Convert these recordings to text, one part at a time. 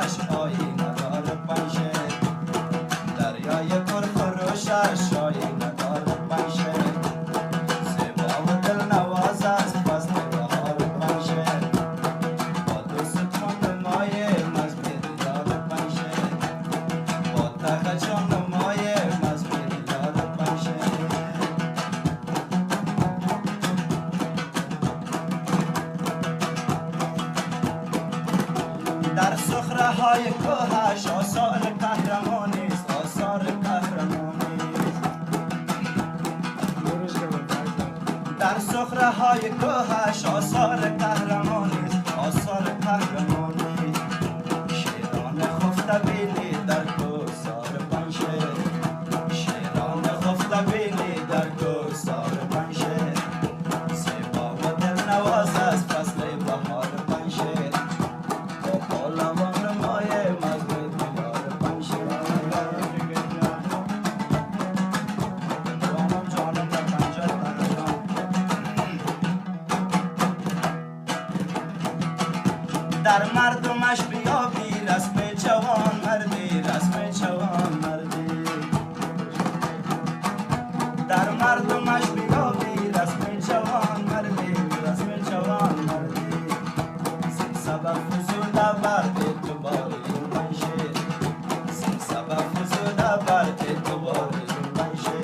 خروشش آینه دار پنشه دریای پرخروشش آینه دار پنشه زیبا و دلنواز است فصل بهار پنشه با دو ستون مایه مزمیر دار پنشه با تخچان مایه مزمیر دار پنشه در صخره های کوهش آثار قهرمانی است آثار قهرمانی در صخره های کوهش آثار قهرمانی است آثار قهرمانی شیران خفته بینی در کوهسار پنشه شیران خفته بینی در کوهسار پنشه زیبا و دلنواز است فصل بهار پنشه در مردمش بیابی رسم جوان مردی رسم جوان مردی در مردمش بیابی رسم جوان مردی رسم جوان مردی زین سبب فزوده بر اعتبار این پنشه زین سبب فزوده بر اعتبار این پنشه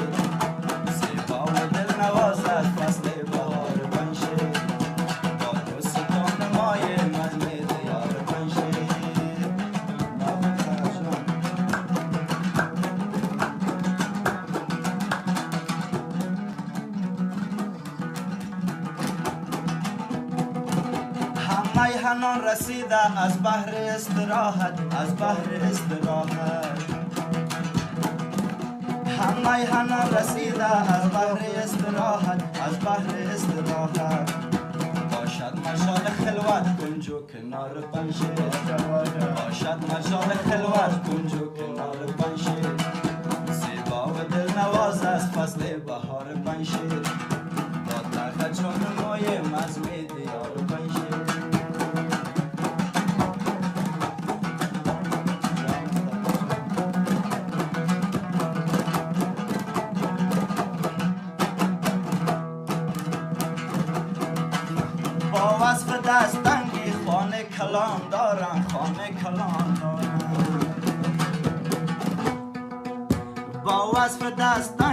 زیبا و دلنواز است فصل بهار پنشه با دو ستون مایه مزمیر میهنان رسیده از بحر استراحت از بحر استراحت هم میهنان رسیده از بحر استراحت از بحر استراحت باشد مجال خلوت کنجو کنار پنشه باشد مجال خلوت کنجو کنار پنشه زیبا و دلنواز است فصل بهار پنشه با تخچان مایه مزمیر دیار پنشه با وصف دستنگی خانه کلام دارم خانه کلام دارم با وصف دستنگی